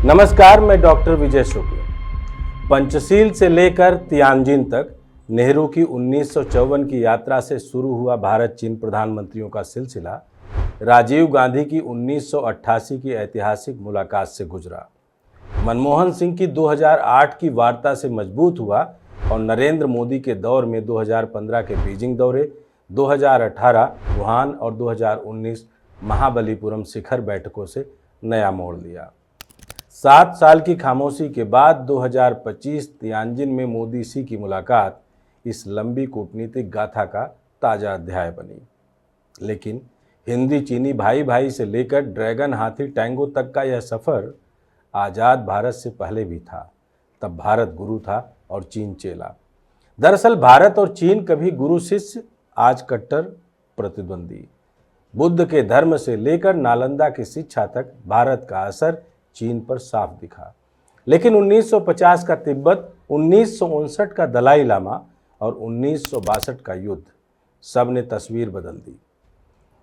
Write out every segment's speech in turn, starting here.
नमस्कार, मैं डॉक्टर विजय शुक्ल। पंचशील से लेकर तियानजिन तक नेहरू की 1954 की यात्रा से शुरू हुआ भारत चीन प्रधानमंत्रियों का सिलसिला राजीव गांधी की 1988 की ऐतिहासिक मुलाकात से गुजरा, मनमोहन सिंह की 2008 की वार्ता से मजबूत हुआ और नरेंद्र मोदी के दौर में 2015 के बीजिंग दौरे, 2018 वुहान और 2019 महाबलीपुरम शिखर बैठकों से नया मोड़ लिया। 7 साल की खामोशी के बाद 2025 तियानजिन में मोदी सी की मुलाकात इस लंबी कूटनीतिक गाथा का ताजा अध्याय बनी। लेकिन हिंदी चीनी भाई भाई से लेकर ड्रैगन हाथी टैंगो तक का यह सफ़र आज़ाद भारत से पहले भी था। तब भारत गुरु था और चीन चेला। दरअसल भारत और चीन कभी गुरु शिष्य, आज कट्टर प्रतिद्वंदी। बुद्ध के धर्म से लेकर नालंदा की शिक्षा तक भारत का असर चीन पर साफ दिखा। लेकिन 1950 का तिब्बत, 1959 का दलाई लामा और 1962 का युद्ध, सब ने तस्वीर बदल दी।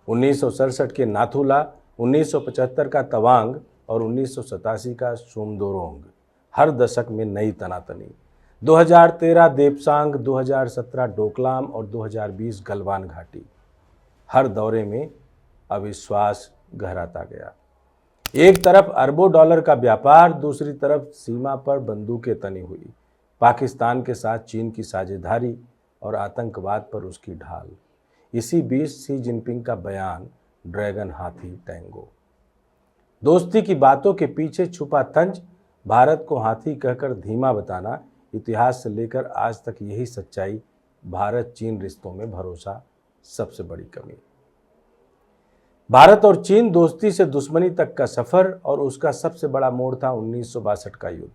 1967 के नाथुला, 1975 का तवांग और 1987 का सोमदोरोंग, हर दशक में नई तनातनी। 2013 देपसांग, 2017 डोकलाम और 2020 गलवान घाटी। हर दौरे में अविश्वास गहराता गया। एक तरफ अरबों डॉलर का व्यापार, दूसरी तरफ सीमा पर बंदूकें तनी हुई। पाकिस्तान के साथ चीन की साझेदारी और आतंकवाद पर उसकी ढाल। इसी बीच शी जिनपिंग का बयान, ड्रैगन हाथी टैंगो। दोस्ती की बातों के पीछे छुपा तंज, भारत को हाथी कहकर धीमा बताना। इतिहास से लेकर आज तक यही सच्चाई। भारत चीन रिश्तों में भरोसा सबसे बड़ी कमी। भारत और चीन दोस्ती से दुश्मनी तक का सफर और उसका सबसे बड़ा मोड़ था 1962 का युद्ध।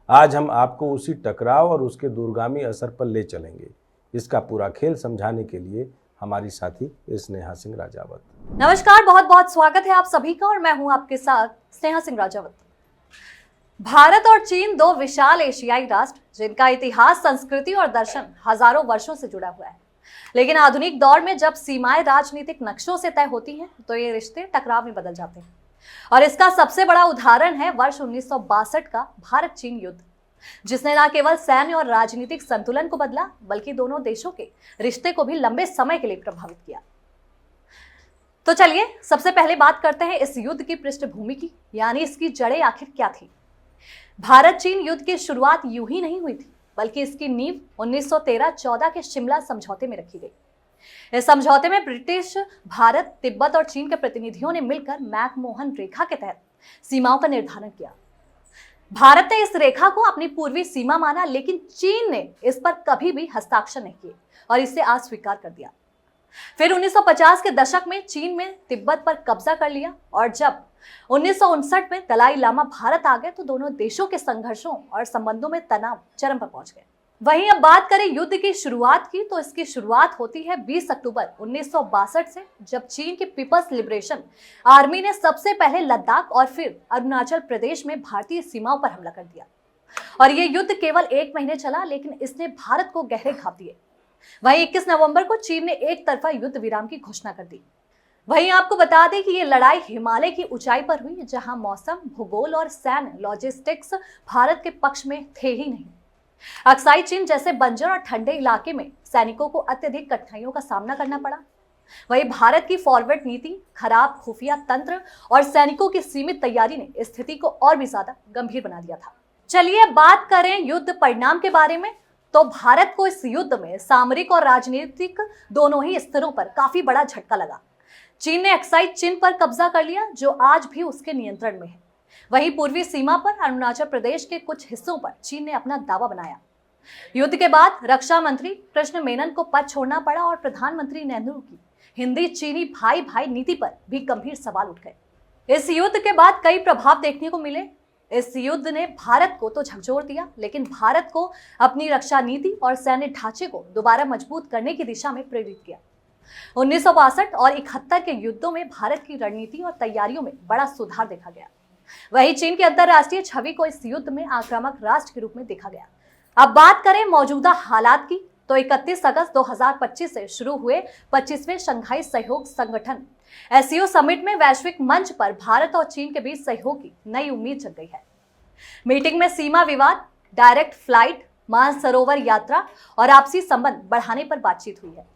आज हम आपको उसी टकराव और उसके दूरगामी असर पर ले चलेंगे। इसका पूरा खेल समझाने के लिए हमारी साथी स्नेहा सिंह राजावत। नमस्कार, बहुत बहुत स्वागत है आप सभी का और मैं हूं आपके साथ स्नेहा सिंह राजावत। भारत और चीन दो विशाल एशियाई राष्ट्र जिनका इतिहास, संस्कृति और दर्शन हजारों वर्षों से जुड़ा हुआ है। लेकिन आधुनिक दौर में जब सीमाएं राजनीतिक नक्शों से तय होती हैं तो ये रिश्ते टकराव में बदल जाते हैं। और इसका सबसे बड़ा उदाहरण है वर्ष 1962 का भारत चीन युद्ध, जिसने न केवल सैन्य और राजनीतिक संतुलन को बदला बल्कि दोनों देशों के रिश्ते को भी लंबे समय के लिए प्रभावित किया। तो चलिए सबसे पहले बात करते हैं इस युद्ध की पृष्ठभूमि की, यानी इसकी जड़ें आखिर क्या थी। भारत चीन युद्ध की शुरुआत यूं ही नहीं हुई थी, बल्कि इसकी नींव 1913-14 के शिमला समझौते में रखी गई। इस समझौते में ब्रिटिश, भारत, तिब्बत और चीन के प्रतिनिधियों ने मिलकर मैकमोहन रेखा के तहत सीमाओं का निर्धारण किया। भारत ने इस रेखा को अपनी पूर्वी सीमा माना, लेकिन चीन ने इस पर कभी भी हस्ताक्षर नहीं किए और इसे अस्वीकार कर दिया। फिर 1950 के दशक में चीन में तिब्बत पर कब्जा कर लिया और जब 1959 में दलाई लामा भारत आ गए तो दोनों देशों के संघर्षों और संबंधों में तनाव चरम पर पहुंच गए। वहीं अब बात करें युद्ध की शुरुआत की, तो इसकी शुरुआत होती है 20 अक्टूबर 1962 से, जब चीन की पीपल्स लिबरेशन आर्मी ने सबसे पहले लद्दाख और फिर अरुणाचल प्रदेश में भारतीय सीमाओं पर हमला कर दिया। और ये युद्ध केवल 1 महीने चला, लेकिन इसने भारत को गहरे घाव दिए। वहीं 21 नवंबर को चीन ने एक तरफा युद्ध विराम की घोषणा कर दी। वहीं आपको बता दें कि ये लड़ाई हिमालय की ऊंचाई पर हुई, जहां मौसम, भूगोल और सैन्य लॉजिस्टिक्स भारत के पक्ष में थे ही नहीं। अक्साई चीन जैसे बंजर और ठंडे इलाके में सैनिकों को अत्यधिक कठिनाइयों का सामना करना पड़ा। वहीं भारत की फॉरवर्ड नीति, खराब खुफिया तंत्र और सैनिकों की सीमित तैयारी ने स्थिति को और भी ज्यादा गंभीर बना दिया था। चलिए बात करें युद्ध परिणाम के बारे में, तो भारत को इस युद्ध में सामरिक और राजनीतिक दोनों ही स्तरों पर काफी बड़ा झटका लगा। चीन ने अक्साई चीन पर कब्जा कर लिया, जो आज भी उसके नियंत्रण में है। वहीं पूर्वी सीमा पर अरुणाचल प्रदेश के कुछ हिस्सों पर चीन ने अपना दावा बनाया। युद्ध के बाद रक्षा मंत्री कृष्ण मेनन को पद छोड़ना पड़ा और प्रधानमंत्री नेहरू की हिंदी चीनी भाई भाई नीति पर भी गंभीर सवाल उठ गए। इस युद्ध के बाद कई प्रभाव देखने को मिले। इस युद्ध ने भारत को तो झकझोर दिया, लेकिन भारत को अपनी रक्षा नीति और सैन्य ढांचे को दोबारा मजबूत करने की दिशा में प्रेरित किया। 1962 और 71 के युद्धों में भारत की रणनीति और तैयारियों में बड़ा सुधार देखा गया। वहीं चीन की अंतर्राष्ट्रीय छवि को इस युद्ध में आक्रामक राष्ट्र के रूप में देखा गया। अब बात करें मौजूदा हालात की, तो 31 अगस्त 2025 से शुरू हुए 25वें शंघाई सहयोग संगठन एससीओ समिट में वैश्विक मंच पर भारत और चीन के बीच सहयोग की नई उम्मीद जग गई है। मीटिंग में सीमा विवाद, डायरेक्ट फ्लाइट, मानसरोवर यात्रा और आपसी संबंध बढ़ाने पर बातचीत हुई है।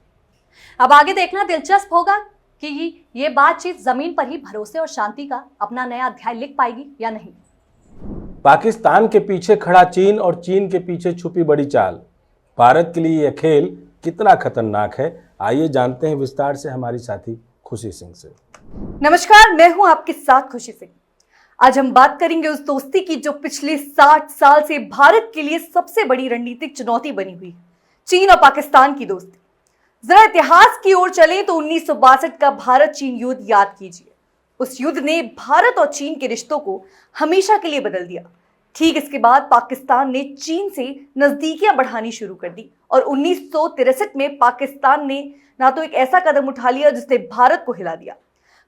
अब आगे देखना दिलचस्प होगा कि ये बातचीत जमीन पर ही भरोसे और शांति का अपना नया अध्याय लिख पाएगी या नहीं। पाकिस्तान के पीछे खड़ा चीन और चीन के पीछे छुपी बड़ी चाल। भारत के लिए यह खेल कितना खतरनाक है, आइए जानते हैं विस्तार से हमारी साथी खुशी सिंह से। नमस्कार, मैं हूं आपके साथ खुशी सिंह। आज हम बात करेंगे उस दोस्ती की जो पिछले 60 साल से भारत के लिए सबसे बड़ी रणनीतिक चुनौती बनी हुई है, चीन और पाकिस्तान की दोस्ती। जरा इतिहास की ओर चलें तो 1962 का भारत चीन युद्ध याद कीजिए। उस युद्ध ने भारत और चीन के रिश्तों को हमेशा के लिए बदल दिया। ठीक इसके बाद पाकिस्तान ने चीन से नजदीकियां बढ़ानी शुरू कर दी और 1963 में पाकिस्तान ने ना तो एक ऐसा कदम उठा लिया जिसने भारत को हिला दिया।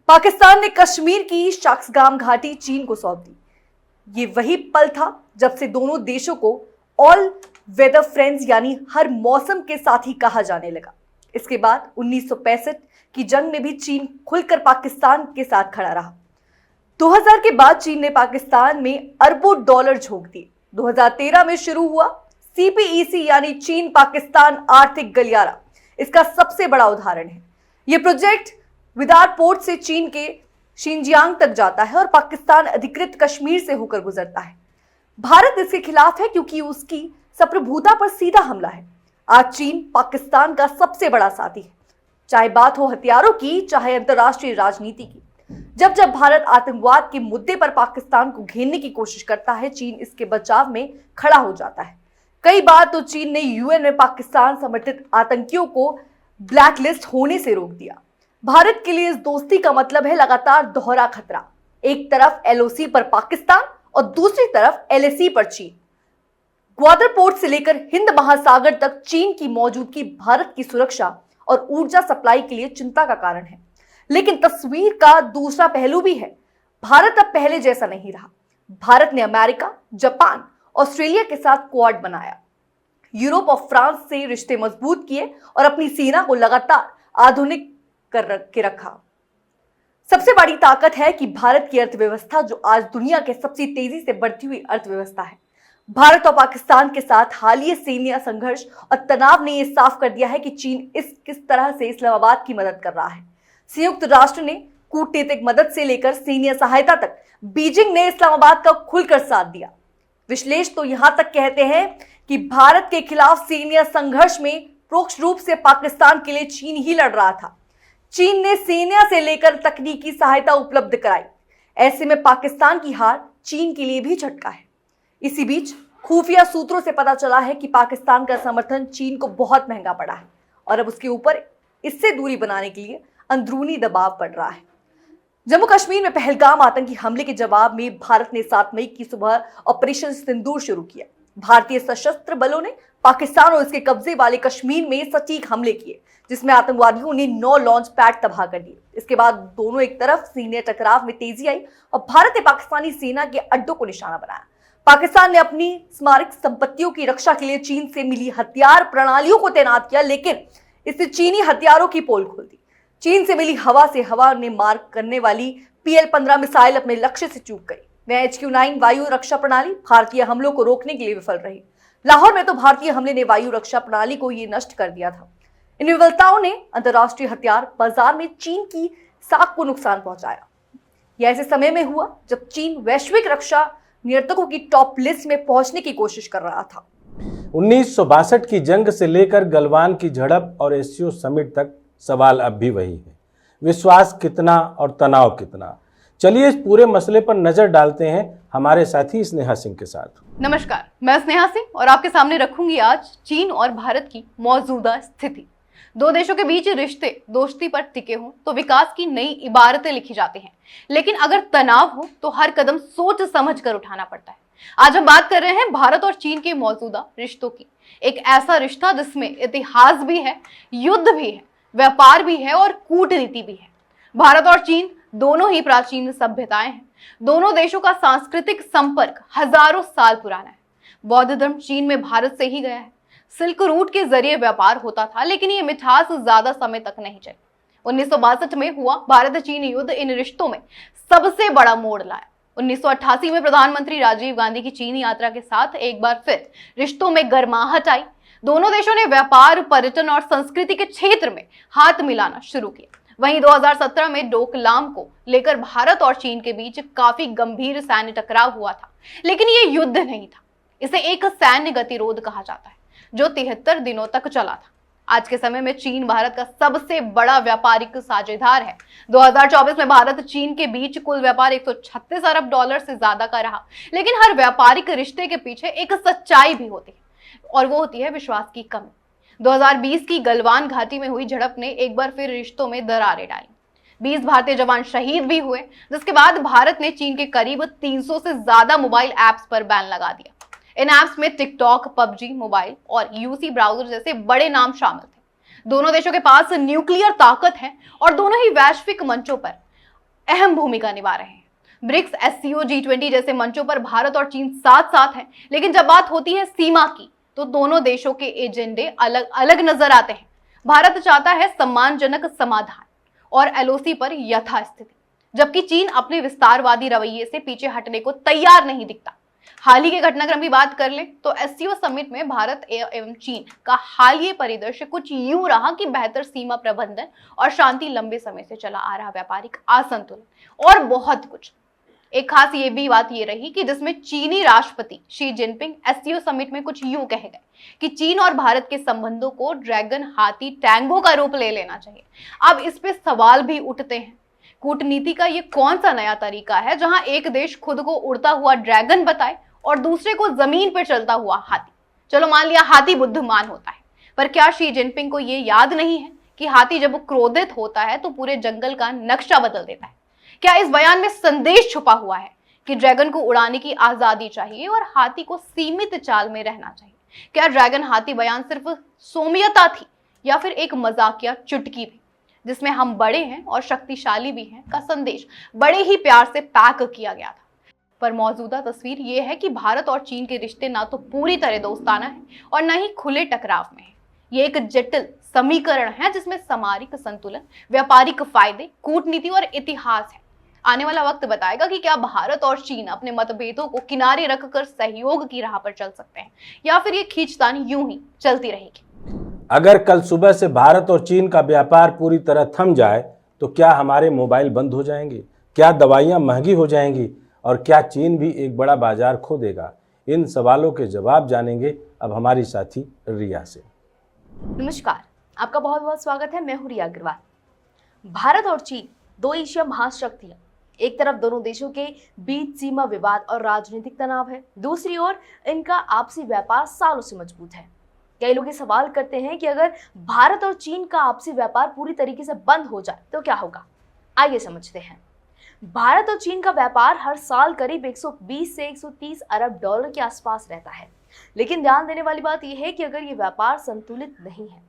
पाकिस्तान ने कश्मीर की शाक्सगाम घाटी चीन को सौंप दी। ये वही पल था जब से दोनों देशों को ऑल वेदर फ्रेंड्स यानी हर मौसम के साथी कहा जाने लगा। इसके बाद 1965 की जंग में भी चीन खुलकर पाकिस्तान के साथ खड़ा रहा। 2000 के बाद चीन ने पाकिस्तान में अरबों डॉलर झोंक दिए। 2013 में शुरू हुआ CPEC यानी चीन पाकिस्तान आर्थिक गलियारा इसका सबसे बड़ा उदाहरण है। यह प्रोजेक्ट विदार पोर्ट से चीन के शिनजियांग तक जाता है और पाकिस्तान अधिकृत कश्मीर से होकर गुजरता है। भारत इसके खिलाफ है क्योंकि उसकी संप्रभुता पर सीधा हमला है। आज चीन पाकिस्तान का सबसे बड़ा साथी है, चाहे बात हो हथियारों की, चाहे अंतर्राष्ट्रीय राजनीति की। जब जब भारत आतंकवाद के मुद्दे पर पाकिस्तान को घेरने की कोशिश करता है, चीन इसके बचाव में खड़ा हो जाता है। कई बार तो चीन ने UN में पाकिस्तान समर्थित आतंकियों को ब्लैकलिस्ट होने से रोक दिया। भारत के लिए इस दोस्ती का मतलब है लगातार दोहरा खतरा। एक तरफ LOC पर पाकिस्तान और दूसरी तरफ LAC पर चीन। ग्वादर पोर्ट से लेकर हिंद महासागर तक चीन की मौजूदगी भारत की सुरक्षा और ऊर्जा सप्लाई के लिए चिंता का कारण है। लेकिन तस्वीर का दूसरा पहलू भी है। भारत अब पहले जैसा नहीं रहा। भारत ने अमेरिका, जापान, ऑस्ट्रेलिया के साथ क्वाड बनाया, यूरोप और फ्रांस से रिश्ते मजबूत किए और अपनी सेना को लगातार आधुनिक कर के रखा। सबसे बड़ी ताकत है कि भारत की अर्थव्यवस्था जो आज दुनिया के सबसे तेजी से बढ़ती हुई अर्थव्यवस्था है। भारत और पाकिस्तान के साथ हालिया सैन्य संघर्ष और तनाव ने यह साफ कर दिया है कि चीन किस तरह से इस्लामाबाद की मदद कर रहा है। संयुक्त राष्ट्र ने कूटनीतिक मदद से लेकर सैन्य सहायता तक बीजिंग ने इस्लामाबाद का खुलकर साथ दिया। विश्लेषक तो यहां तक कहते हैं कि भारत के खिलाफ सैन्य संघर्ष में परोक्ष रूप से पाकिस्तान के लिए चीन ही लड़ रहा था। चीन ने सेना से लेकर तकनीकी सहायता उपलब्ध कराई। ऐसे में पाकिस्तान की हार चीन के लिए भी झटका है। इसी बीच खुफिया सूत्रों से पता चला है कि पाकिस्तान का समर्थन चीन को बहुत महंगा पड़ा है और अब उसके ऊपर इससे दूरी बनाने के लिए अंदरूनी दबाव पड़ रहा है। जम्मू कश्मीर में पहलगाम आतंकी हमले के जवाब में भारत ने 7 मई की सुबह ऑपरेशन सिंदूर शुरू किया। भारतीय सशस्त्र बलों ने पाकिस्तान और इसके कब्जे वाले कश्मीर में सटीक हमले किए, जिसमें आतंकवादियों ने 9 लॉन्च पैड तबाह कर दिए। इसके बाद दोनों एक तरफ सीने टकराव में तेजी आई और भारत ने पाकिस्तानी सेना के अड्डों को निशाना बनाया। पाकिस्तान ने अपनी स्मारक संपत्तियों की रक्षा के लिए चीन से मिली हथियार प्रणालियों को तैनात किया, लेकिन इससे चीनी हथियारों की पोल खोल दी। चीन से मिली हवा से हवा ने मार करने वाली PL-15 मिसाइल अपने लक्ष्य से चूक गई। वह HQ-9 वायु रक्षा प्रणाली भारतीय हमलों को रोकने के लिए विफल रही। लाहौर में तो भारतीय हमले ने वायु रक्षा प्रणाली को ये नष्ट कर दिया था। इन विफलताओं ने अंतर्राष्ट्रीय हथियार बाजार में चीन की साख को नुकसान पहुंचाया। यह ऐसे समय में हुआ जब चीन वैश्विक रक्षा नियंत्रकों की टॉप लिस्ट में पहुंचने की कोशिश कर रहा था। 1962 की जंग से लेकर गलवान की झड़प और SCO समिट तक सवाल अब भी वही है, विश्वास कितना और तनाव कितना। चलिए इस पूरे मसले पर नजर डालते हैं हमारे साथी स्नेहा सिंह के साथ। नमस्कार, मैं स्नेहा सिंह और आपके सामने रखूंगी आज चीन और भारत की मौजूदा स्थिति। दो देशों के बीच रिश्ते दोस्ती पर टिके हों तो विकास की नई इबारतें लिखी जाती हैं, लेकिन अगर तनाव हो तो हर कदम सोच समझ कर उठाना पड़ता है। आज हम बात कर रहे हैं भारत और चीन के मौजूदा रिश्तों की। एक ऐसा रिश्ता जिसमें इतिहास भी है, युद्ध भी है, व्यापार भी है और कूटनीति भी है। भारत और चीन दोनों ही प्राचीन सभ्यताएं हैं। दोनों देशों का सांस्कृतिक संपर्क हजारों साल पुराना है। बौद्ध धर्म चीन में भारत से ही गया है। सिल्क रूट के जरिए व्यापार होता था, लेकिन ये मिठास ज्यादा समय तक नहीं चली। 1962 में हुआ भारत चीन युद्ध इन रिश्तों में सबसे बड़ा मोड़ लाया। 1988 में प्रधानमंत्री राजीव गांधी की चीन यात्रा के साथ एक बार फिर रिश्तों में गर्माहट आई। दोनों देशों ने व्यापार, पर्यटन और संस्कृति के क्षेत्र में हाथ मिलाना शुरू किया। वहीं 2017 में डोकलाम को लेकर भारत और चीन के बीच काफी गंभीर सैन्य टकराव हुआ था, लेकिन ये युद्ध नहीं था। इसे एक सैन्य गतिरोध कहा जाता है जो 73 दिनों तक चला था। आज के समय में चीन भारत का सबसे बड़ा व्यापारिक साझेदार है। 2024 में भारत चीन के बीच कुल व्यापार 136 अरब डॉलर से ज्यादा का रहा, लेकिन हर व्यापारिक रिश्ते के पीछे एक सच्चाई भी होती है और वो होती है विश्वास की कमी। 2020 की गलवान घाटी में हुई झड़प ने एक बार फिर रिश्तों में दरारें डाली। 20 भारतीय जवान शहीद भी हुए, जिसके बाद भारत ने चीन के करीब 300 से ज्यादा मोबाइल ऐप्स पर बैन लगा दिया। इन ऐप्स में टिकटॉक, पबजी मोबाइल और यूसी ब्राउजर जैसे बड़े नाम शामिल थे। दोनों देशों के पास न्यूक्लियर ताकत है और दोनों ही वैश्विक मंचों पर अहम भूमिका निभा रहे हैं। ब्रिक्स, SCO, G20 जैसे मंचों पर भारत और चीन साथ साथ हैं, लेकिन जब बात होती है सीमा की तो दोनों देशों के एजेंडे अलग अलग नजर आते हैं। भारत चाहता है सम्मानजनक समाधान और LOC पर यथास्थिति, जबकि चीन अपने विस्तारवादी रवैये से पीछे हटने को तैयार नहीं दिखता। हाल ही के घटनाक्रम की बात कर ले तो SCO समिट में भारत एवं चीन का हालिया परिदृश्य कुछ यूं रहा कि बेहतर सीमा प्रबंधन और शांति, लंबे समय से चला आ रहा व्यापारिक असंतुलन और बहुत कुछ। एक खास ये भी बात ये रही कि जिसमें चीनी राष्ट्रपति शी जिनपिंग SCO समिट में कुछ यूं कह गए कि चीन और भारत के संबंधों को ड्रैगन, हाथी, टैंगो का रूप ले लेना चाहिए। अब इस पे सवाल भी उठते हैं, कूटनीति का ये कौन सा नया तरीका है जहां एक देश खुद को उड़ता हुआ ड्रैगन बताए और दूसरे को जमीन पर चलता हुआ हाथी। चलो मान लिया हाथी बुद्धिमान होता है, पर क्या शी जिनपिंग को ये याद नहीं है कि हाथी जब क्रोधित होता है तो पूरे जंगल का नक्शा बदल देता है? क्या इस बयान में संदेश छुपा हुआ है कि ड्रैगन को उड़ाने की आजादी चाहिए और हाथी को सीमित चाल में रहना चाहिए? क्या ड्रैगन हाथी बयान सिर्फ सौम्यता थी या फिर एक मजाकिया चुटकी भी जिसमें हम बड़े हैं और शक्तिशाली भी हैं का संदेश बड़े ही प्यार से पैक किया गया था? पर मौजूदा तस्वीर ये है कि भारत और चीन के रिश्ते ना तो पूरी तरह दोस्ताना है और न ही खुले टकराव में है। ये एक जटिल समीकरण है जिसमें सामरिक संतुलन, व्यापारिक फायदे, कूटनीति और इतिहास है। आने वाला वक्त बताएगा कि क्या भारत और चीन अपने मतभेदों को किनारे रखकर सहयोग की राह पर चल सकते हैं या फिर ये खींचतान यूं ही चलती रहेगी। अगर कल सुबह से भारत और चीन का व्यापार पूरी तरह थम जाए तो क्या हमारे मोबाइल बंद हो जाएंगे? क्या दवाइयां महंगी हो जाएंगी? और क्या चीन भी एक बड़ा बाजार खो देगा? इन सवालों के जवाब जानेंगे अब हमारी साथी रिया से। नमस्कार, आपका बहुत बहुत स्वागत है। मैं हूं रिया अग्रवाल। भारत और चीन दो एशिया महाशक्तियां, एक तरफ दोनों देशों के बीच सीमा विवाद और राजनीतिक तनाव है, दूसरी ओर इनका आपसी व्यापार सालों से मजबूत है। कई लोग ये सवाल करते हैं कि अगर भारत और चीन का आपसी व्यापार पूरी तरीके से बंद हो जाए तो क्या होगा। आइए समझते हैं। भारत और चीन का व्यापार हर साल करीब 120 से 130 अरब डॉलर के आसपास रहता है, लेकिन ध्यान देने वाली बात यह है कि अगर ये व्यापार संतुलित नहीं है,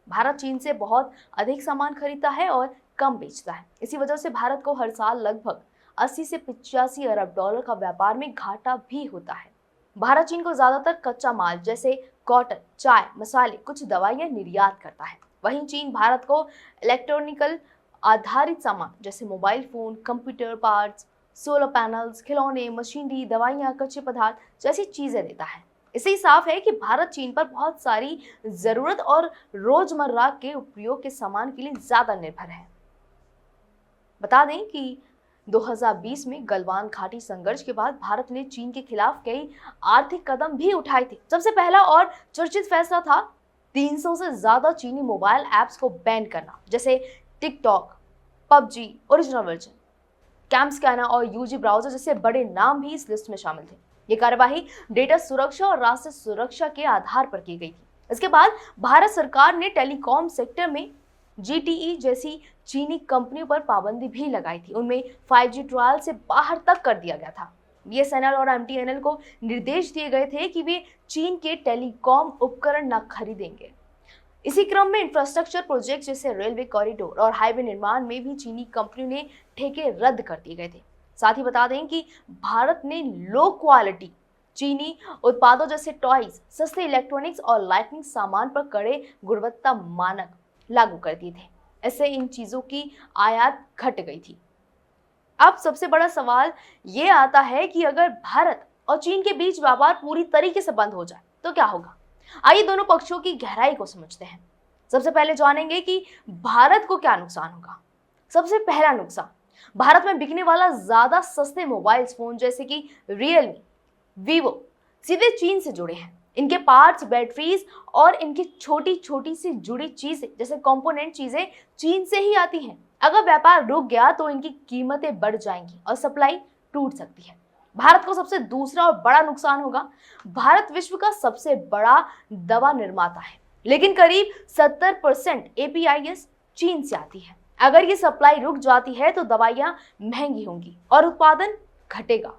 भारत चीन से बहुत अधिक सामान खरीदता है और कम बेचता है। इसी वजह से भारत को हर साल लगभग 80 से 85 अरब डॉलर का व्यापार में घाटा भी होता है। भारत चीन को ज्यादातर कच्चा माल जैसे कॉटन, चाय, मसाले, कुछ दवाइयां निर्यात करता है। वहीं चीन भारत को इलेक्ट्रॉनिकल आधारित सामान जैसे mobile phone, computer parts, solar panels, खिलौने, मशीनरी, दवाइयां, कच्चे पदार्थ जैसी चीजें देता है। इससे साफ है कि भारत चीन पर बहुत सारी जरूरत और रोजमर्रा के उपयोग के सामान के लिए ज्यादा निर्भर है। बता दें कि 2020 में गलवान घाटी संघर्ष के बाद भारत ने चीन के खिलाफ कई आर्थिक कदम भी उठाए थे। सबसे पहला और चर्चित फैसला था 300 से ज्यादा चीनी मोबाइल ऐप्स को बैन करना, जैसे TikTok, PUBG, original version, CamScanner और यूजी ब्राउजर जैसे बड़े नाम भी इस लिस्ट में शामिल थे। ये कार्यवाही डेटा सुरक्षा और राष्ट्रीय सुरक्षा के आधार पर की गई थी। इसके बाद भारत सरकार ने टेलीकॉम सेक्टर में GTE जैसी चीनी कंपनियों पर पाबंदी भी लगाई थी। उनमें 5G ट्रायल से बाहर तक कर दिया गया था। BSNL और MTNL को निर्देश दिए गए थे कि वे चीन के टेलीकॉम उपकरण न खरीदेंगे। इसी क्रम में इंफ्रास्ट्रक्चर प्रोजेक्ट जैसे रेलवे कॉरिडोर और हाईवे निर्माण में भी चीनी कंपनियों ने ठेके रद्द कर दिए गए थे। साथ ही बता दें कि भारत ने लो क्वालिटी चीनी उत्पादों जैसे टॉयज, सस्ते इलेक्ट्रॉनिक्स और लाइटनिंग सामान पर कड़े गुणवत्ता मानक लागू कर दिए थे। इससे इन चीजों की आयात घट गई थी। अब सबसे बड़ा सवाल ये आता है कि अगर भारत और चीन के बीच व्यापार पूरी तरीके से बंद हो जाए तो क्या होगा। आइए दोनों पक्षों की गहराई को समझते हैं। सबसे पहले जानेंगे कि भारत को क्या नुकसान होगा। सबसे पहला नुकसान, भारत में बिकने वाला ज्यादा सस्ते मोबाइल फोन जैसे कि रियलमी, वीवो सीधे चीन से जुड़े हैं। इनके पार्ट्स, बैटरीज और इनकी छोटी छोटी सी जुड़ी चीजें जैसे कंपोनेंट चीजें चीन से ही आती हैं। अगर व्यापार रुक गया तो इनकी कीमतें बढ़ जाएंगी और सप्लाई टूट सकती है। भारत को सबसे दूसरा और बड़ा नुकसान होगा। भारत विश्व का सबसे बड़ा दवा निर्माता है, लेकिन करीब 70% APIs चीन से आती है। अगर ये सप्लाई रुक जाती है तो दवाइयां महंगी होंगी और उत्पादन घटेगा।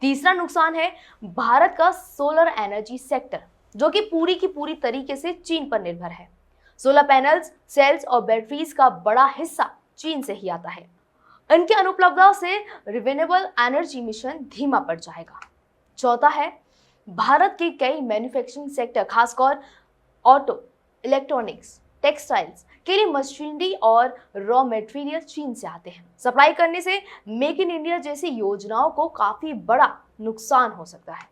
तीसरा नुकसान है भारत का सोलर एनर्जी सेक्टर, जो कि पूरी की पूरी तरीके से चीन पर निर्भर है। सोलर पैनल्स, सेल्स और बैटरीज का बड़ा हिस्सा चीन से ही आता है। इनके अनुपलब्धता से रिन्यूएबल एनर्जी मिशन धीमा पड़ जाएगा। चौथा है भारत के कई मैन्युफैक्चरिंग सेक्टर, खासकर ऑटो, इलेक्ट्रॉनिक्स, टेक्सटाइल्स के लिए मशीनरी और रॉ मटेरियल चीन से आते हैं। सप्लाई करने से मेक इन इंडिया जैसी योजनाओं को काफी बड़ा नुकसान हो सकता है।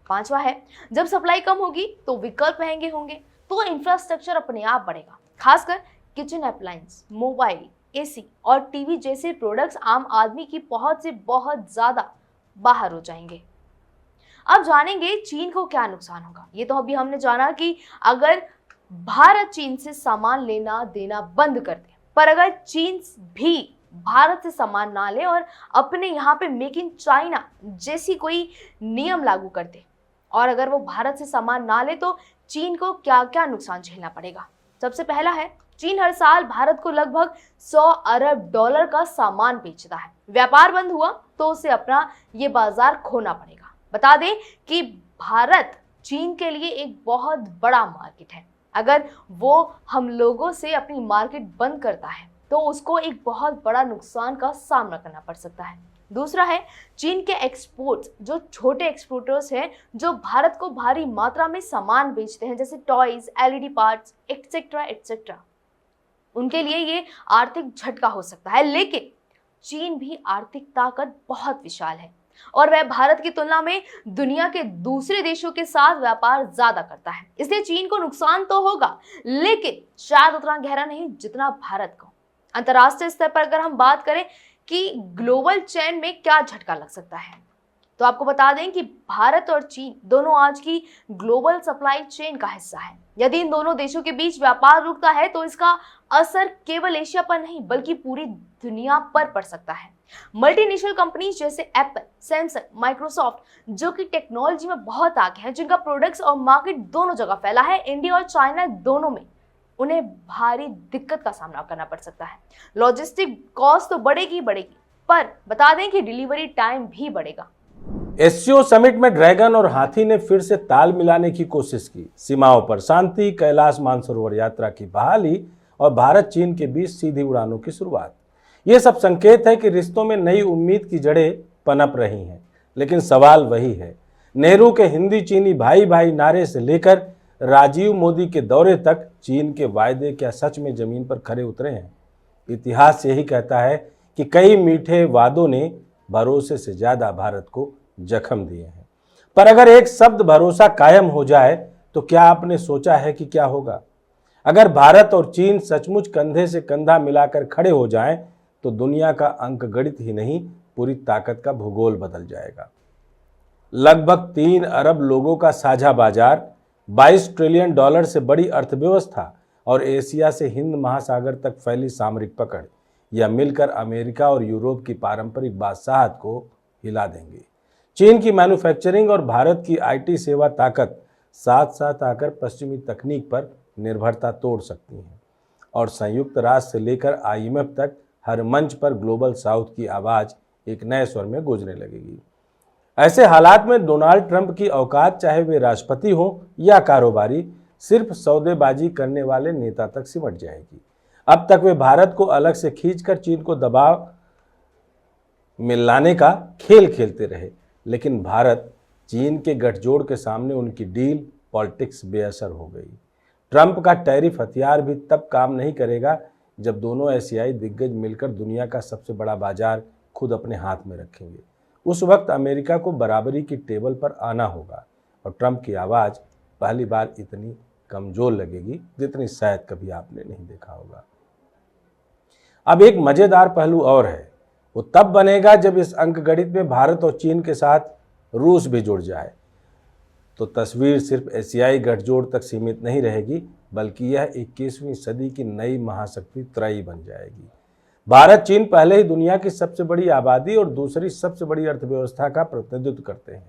पांचवा है जब सप्लाई कम होगी तो विकल्प महंगे होंगे, तो इंफ्रास्ट्रक्चर अपने आप बढ़ेगा। खासकर किचन अप्लायंस, मोबाइल, AC और टीवी जैसे प्रोडक्ट्स आम आदमी की पहुंच से बहुत ज्यादा बाहर हो जाएंगे। अब जानेंगे चीन को क्या नुकसान होगा। ये तो अभी हमने जाना कि अगर भारत चीन से सामान लेना देना बंद कर दे, पर अगर चीन भी भारत से सामान ना ले और अपने यहाँ पे मेक इन चाइना जैसी कोई नियम लागू कर दे, और अगर वो भारत से सामान ना ले तो चीन को क्या क्या नुकसान झेलना पड़ेगा। सबसे पहला है चीन हर साल भारत को लगभग 100 अरब डॉलर का सामान बेचता है। व्यापार बंद हुआ तो उसे अपना ये बाजार खोना पड़ेगा। बता दें कि भारत चीन के लिए एक बहुत बड़ा मार्केट है। अगर वो हम लोगों से अपनी मार्केट बंद करता है तो उसको एक बहुत बड़ा नुकसान का सामना करना पड़ सकता है। दूसरा है चीन के एक्सपोर्ट्स, जो छोटे एक्सपोर्टर्स हैं जो भारत को भारी मात्रा में सामान बेचते हैं जैसे toys, LED parts etcetera etcetera, उनके लिए ये आर्थिक झटका हो सकता है। लेकिन चीन भी आर्थिक ताकत बहुत विशाल है और वह भारत की तुलना में दुनिया के दूसरे देशों के साथ व्यापार ज्यादा करता है। इसलिए चीन को नुकसान तो होगा, लेकिन शायद उतना गहरा नहीं जितना भारत को। अंतर्राष्ट्रीय स्तर पर अगर हम बात करें कि ग्लोबल चेन में क्या झटका लग सकता है, तो आपको बता दें कि भारत और चीन दोनों आज की ग्लोबल सप्लाई चेन का हिस्सा है। यदि इन दोनों देशों के बीच व्यापार रुकता है तो इसका असर केवल एशिया पर नहीं बल्कि पूरी दुनिया पर पड़ सकता है। मल्टीनेशनल कंपनीज जैसे एप्पल, सैमसंग, माइक्रोसॉफ्ट, जो कि टेक्नोलॉजी में बहुत आगे हैं, जिनका प्रोडक्ट्स और मार्केट दोनों जगह फैला है, इंडिया और चाइना दोनों में, उन्हें भारी दिक्कत का सामना करना पड़ सकता है। लॉजिस्टिक कॉस्ट तो बढ़ेगी, पर बता दें कि डिलीवरी टाइम भी बढ़ेगा। एससीओ समिट में ड्रैगन और हाथी ने फिर से ताल मिलाने की कोशिश की। सीमाओं पर शांति, कैलाश मानसरोवर यात्रा की बहाली और भारत चीन के बीच सीधी उड़ानों की शुरुआत, ये सब संकेत है कि रिश्तों में नई उम्मीद की जड़ें पनप रही हैं। लेकिन सवाल वही है, नेहरू के हिंदी चीनी भाई भाई नारे से लेकर राजीव मोदी के दौरे तक चीन के वायदे क्या सच में जमीन पर खरे उतरे हैं? इतिहास यही कहता है कि कई मीठे वादों ने भरोसे से ज्यादा भारत को जख्म दिए हैं। पर अगर एक शब्द भरोसा कायम हो जाए तो क्या आपने सोचा है कि क्या होगा? अगर भारत और चीन सचमुच कंधे से कंधा मिलाकर खड़े हो जाएं तो दुनिया का अंकगणित ही नहीं, पूरी ताकत का भूगोल बदल जाएगा। लगभग 3 अरब लोगों का साझा बाजार, 22 ट्रिलियन डॉलर से बड़ी अर्थव्यवस्था और एशिया से हिंद महासागर तक फैली सामरिक पकड़, यह मिलकर अमेरिका और यूरोप की पारंपरिक बादशाहत को हिला देंगे। चीन की मैन्युफैक्चरिंग और भारत की IT सेवा ताकत साथ साथ आकर पश्चिमी तकनीक पर निर्भरता तोड़ सकती हैं और संयुक्त राष्ट्र से लेकर IMF तक हर मंच पर ग्लोबल साउथ की आवाज एक नए स्वर में गूंजने लगेगी। ऐसे हालात में डोनाल्ड ट्रंप की औकात, चाहे वे राष्ट्रपति हो या कारोबारी, सिर्फ सौदेबाजी करने वाले नेता तक सिमट जाएगी। अब तक वे भारत को अलग से खींचकर चीन को दबाव में लाने का खेल खेलते रहे, लेकिन भारत चीन के गठजोड़ के सामने उनकी डील पॉलिटिक्स बेअसर हो गई। ट्रंप का टैरिफ हथियार भी तब काम नहीं करेगा जब दोनों एशियाई दिग्गज मिलकर दुनिया का सबसे बड़ा बाजार खुद अपने हाथ में रखेंगे। उस वक्त अमेरिका को बराबरी की टेबल पर आना होगा और ट्रंप की आवाज़ पहली बार इतनी कमज़ोर लगेगी जितनी शायद कभी आपने नहीं देखा होगा। अब एक मज़ेदार पहलू और है, वो तब बनेगा जब इस अंकगणित में भारत और चीन के साथ रूस भी जुड़ जाए। तो तस्वीर सिर्फ एशियाई गठजोड़ तक सीमित नहीं रहेगी, बल्कि यह 21वीं सदी की नई महाशक्ति त्रयी बन जाएगी। भारत चीन पहले ही दुनिया की सबसे बड़ी आबादी और दूसरी सबसे बड़ी अर्थव्यवस्था का प्रतिनिधित्व करते हैं।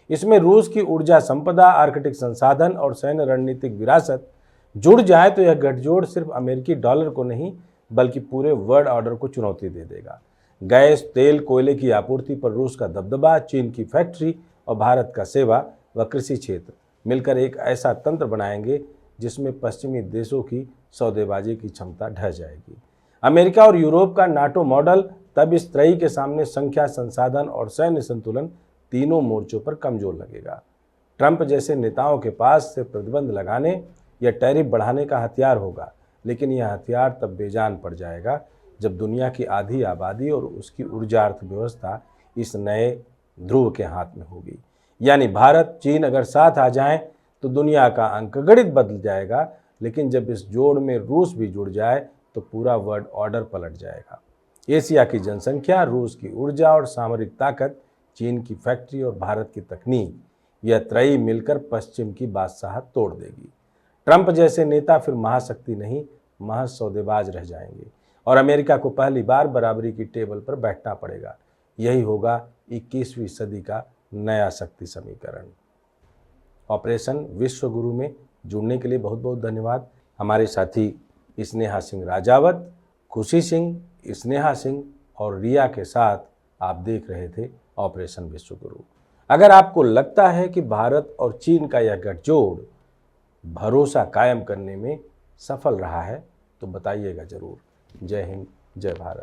इसमें रूस की ऊर्जा संपदा, आर्कटिक संसाधन और सैन्य रणनीतिक विरासत जुड़ जाए तो यह गठजोड़ सिर्फ अमेरिकी डॉलर को नहीं बल्कि पूरे वर्ल्ड ऑर्डर को चुनौती दे देगा। गैस, तेल, कोयले की आपूर्ति पर रूस का दबदबा, चीन की फैक्ट्री और भारत का सेवा व कृषि क्षेत्र मिलकर एक ऐसा तंत्र बनाएंगे जिसमें पश्चिमी देशों की सौदेबाजी की क्षमता ढह जाएगी। अमेरिका और यूरोप का नाटो मॉडल तब इस त्रयी के सामने संख्या, संसाधन और सैन्य संतुलन तीनों मोर्चों पर कमजोर लगेगा। ट्रंप जैसे नेताओं के पास से प्रतिबंध लगाने या टैरिफ बढ़ाने का हथियार होगा, लेकिन यह हथियार तब बेजान पड़ जाएगा जब दुनिया की आधी आबादी और उसकी ऊर्जा अर्थव्यवस्था इस नए ध्रुव के हाथ में होगी। यानी भारत, चीन अगर साथ आ जाएं तो दुनिया का अंकगणित बदल जाएगा, लेकिन जब इस जोड़ में रूस भी जुड़ जाए तो पूरा वर्ल्ड ऑर्डर पलट जाएगा। एशिया की जनसंख्या, रूस की ऊर्जा और सामरिक ताकत, चीन की फैक्ट्री और भारत की तकनीक, यह त्रयी मिलकर पश्चिम की बादशाहत तोड़ देगी। ट्रंप जैसे नेता फिर महाशक्ति नहीं, महज सौदेबाज रह जाएंगे और अमेरिका को पहली बार बराबरी की टेबल पर बैठना पड़ेगा। यही होगा 21वीं सदी का नया शक्ति समीकरण। ऑपरेशन विश्व गुरु में जुड़ने के लिए बहुत बहुत धन्यवाद। हमारे साथी स्नेहा सिंह राजावत, खुशी सिंह, स्नेहा सिंह और रिया के साथ आप देख रहे थे ऑपरेशन विश्व गुरु। अगर आपको लगता है कि भारत और चीन का यह गठजोड़ भरोसा कायम करने में सफल रहा है तो बताइएगा जरूर। जय हिंद, जय भारत।